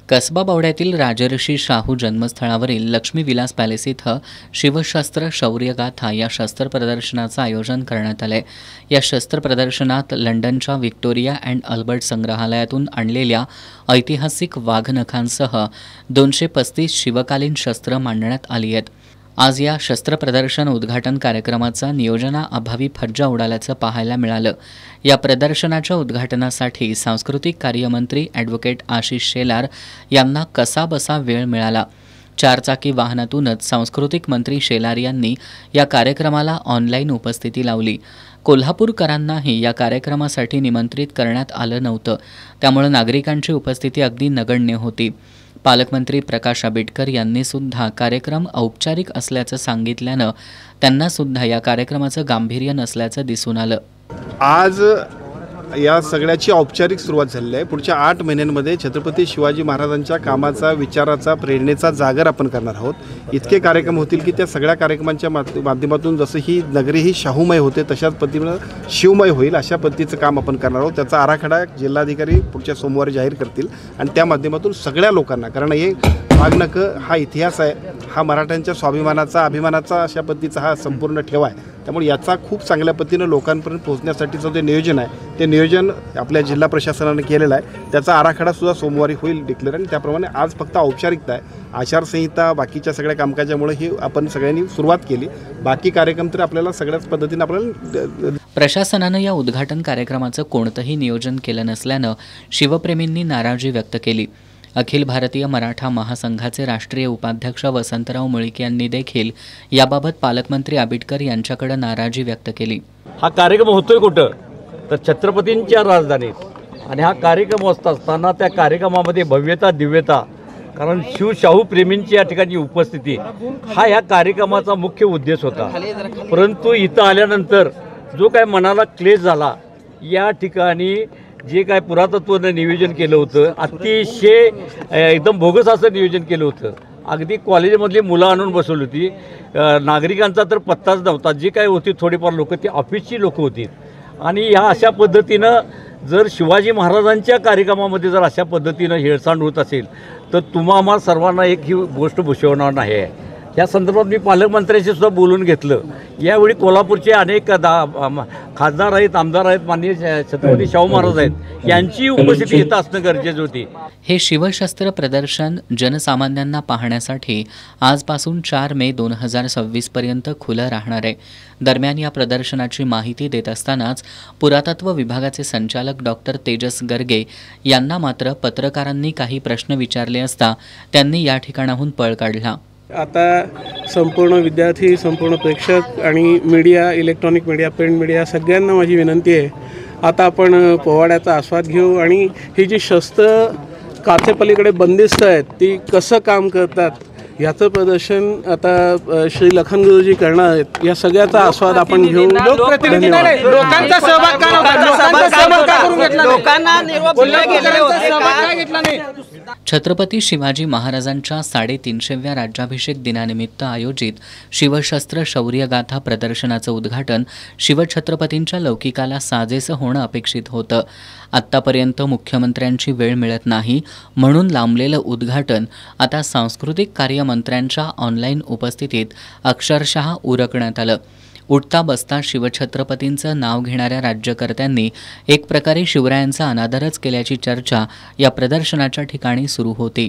Kasba बावड्यातील Rajarshi Shahu जन्मस्थळावरील Lakshmi Vilas palace इथं शिवशस्त्र शौर्यगाथा या शस्त्र प्रदर्शनाचं आयोजन करण्यात आलंय। या शस्त्र प्रदर्शनात लंडनच्या व्हिक्टोरिया अँड अल्बर्ट संग्रहालयातून आणलेल्या ऐतिहासिक वाघनखांसह 235 शिवकालीन शस्त्र मांडण्यात आली आहेत। आज या शस्त्र प्रदर्शन उद्घाटन कार्यक्रमाचा नियोजनाअभावी फज्जा उडाल्याचं पाहायला मिळालं। या प्रदर्शनाच्या उद्घाटनासाठी सांस्कृतिक कार्यमंत्री ॲडव्होकेट आशिष शेलार यांना कसाबसा वेळ मिळाला। चारचाकी वाहनातूनच सांस्कृतिक मंत्री शेलार यांनी या कार्यक्रमाला ऑनलाईन उपस्थिती लावली। कोल्हापूरकरांनाही या कार्यक्रमासाठी निमंत्रित करण्यात आलं नव्हतं, त्यामुळे नागरिकांची उपस्थिती अगदी नगण्य होती। पालकमंत्री प्रकाश आंबेडकर यांनी सुद्धा कार्यक्रम औपचारिक असल्याचं सांगितल्यानं त्यांना सुद्धा या कार्यक्रमाचं गांभीर्य नसल्याचं दिसून आलं। आज या सगळ्याची औपचारिक सुरुवात झालेली आहे। पुढच्या 8 महिन्यांमध्ये छत्रपती शिवाजी महाराजांच्या कामाचा, विचाराचा, प्रेरणेचा जागर आपण करणार आहोत। इतके कार्यक्रम होतील की त्या सगळ्या कार्यक्रमांच्या माध्यमातून जसं ही नगरी ही शाहूमय होते तशाच पद्धतीनं शिवमय होईल अशा पद्धतीचं काम आपण करणार आहोत। त्याचा आराखडा जिल्हाधिकारी पुढच्या सोमवारी जाहीर करतील आणि त्या माध्यमातून सगळ्या लोकांना, कारण हे वाघनख हा इतिहास आहे, हा मराठ्यांच्या स्वाभिमानाचा, अभिमानाचा अशा पद्धतीचा हा संपूर्ण ठेवा आहे। त्यामुळे याचा खूप चांगल्या पद्धतीनं लोकांपर्यंत पोहोचण्यासाठीचं जे नियोजन आहे ते नियोजन आपल्या जिल्हा प्रशासनाने केलेलं आहे। त्याचा आराखडासुद्धा सोमवारी होईल डिक्लेअर आणि त्याप्रमाणे आज फक्त औपचारिकता आहे। आचारसंहिता बाकीच्या सगळ्या कामकाजामुळे ही आपण सगळ्यांनी सुरुवात केली। बाकी कार्यक्रम तर आपल्याला सगळ्याच पद्धतीने आपल्याला प्रशासनानं या उद्घाटन कार्यक्रमाचं कोणतंही नियोजन केलं नसल्यानं शिवप्रेमींनी नाराजी व्यक्त केली। अखिल भारतीय मराठा महासंघाचे राष्ट्रीय उपाध्यक्ष वसंतराव मुळीक यांनी देखील याबाबत पालकमंत्री आंबेडकर यांच्याकडे नाराजी व्यक्त केली। हा कार्यक्रम होतोय कुठं तर छत्रपतींच्या राजधानीत, आणि हा कार्यक्रम होत असताना त्या कार्यक्रमामध्ये भव्यता, दिव्यता, कारण शिवशाहू प्रेमींची या ठिकाणी उपस्थिती हा या कार्यक्रमाचा मुख्य उद्देश होता। परंतु इथं आल्यानंतर जो काय मनाला क्लेश झाला, या ठिकाणी जे काय पुरातत्वानं नियोजन केलं होतं अतिशय एकदम बोगस असं नियोजन केलं होतं। अगदी कॉलेजमधली मुलं आणून बसवली होती, नागरिकांचा तर पत्ताच नव्हता। जी काय होती थोडीफार लोकं ती ऑफिसची लोकं होती, आणि ह्या अशा पद्धतीनं जर शिवाजी महाराजांच्या कार्यक्रमामध्ये जर अशा पद्धतीनं हेळसांड होत असेल तर आम्हाला सर्वांना एक ही गोष्ट भूषवणार नाही आहे। या संदर्भात मी पालकमंत्र्यांशी सुद्धा बोलून घेतलं। यावेळी कोल्हापूरचे अनेक खासदार आहेत, आमदार आहेत, माननीय छत्रपती शाहू महाराज आहेत, यांची उपस्थिती इथं असणं गरजेचं होती। हे शिवशस्त्र प्रदर्शन जनसामान्यांना पाहण्यासाठी आजपासून 4 मे 2026 पर्यंत खुलं राहणार आहे। दरम्यान या प्रदर्शनाची माहिती देत असतानाच पुरातत्व विभागाचे संचालक डॉक्टर तेजस गर्गे यांना मात्र पत्रकारांनी काही प्रश्न विचारले असता त्यांनी या ठिकाणाहून पळ काढला। आता संपूर्ण विद्यार्थी, संपूर्ण प्रेक्षक आणि media, electronic media, print media सगळ्यांना माझी विनंती आहे, आता आपण पोवाड्याचा आस्वाद घेऊ आणि ही जी शस्त्र काथेपलीकडे बंदिस्त आहेत ती कसं काम करतात याचं प्रदर्शन आता श्री लखन गुरुजी करणार आहेत। या सगळ्याचा आस्वाद आपण घेऊ। लोकांचा सहभाग छत्रपती शिवाजी महाराजांच्या 350व्या राज्याभिषेक दिनानिमित्त आयोजित शिवशस्त्र शौर्यगाथा प्रदर्शनाचं उद्घाटन शिवछत्रपतींच्या लौकिकाला साजेसं होणं अपेक्षित होतं। आत्तापर्यंत मुख्यमंत्र्यांची वेळ मिळत नाही म्हणून लांबलेलं उद्घाटन आता सांस्कृतिक कार्यमंत्र्यांच्या ऑनलाईन उपस्थितीत अक्षरशः उरकण्यात आलं। उठता बसता शिवछत्रपतींचं नाव घेणाऱ्या राज्यकर्त्यांनी एक प्रकारे शिवरायांचा अनादरच केल्याची चर्चा या प्रदर्शनाच्या ठिकाणी सुरू होती।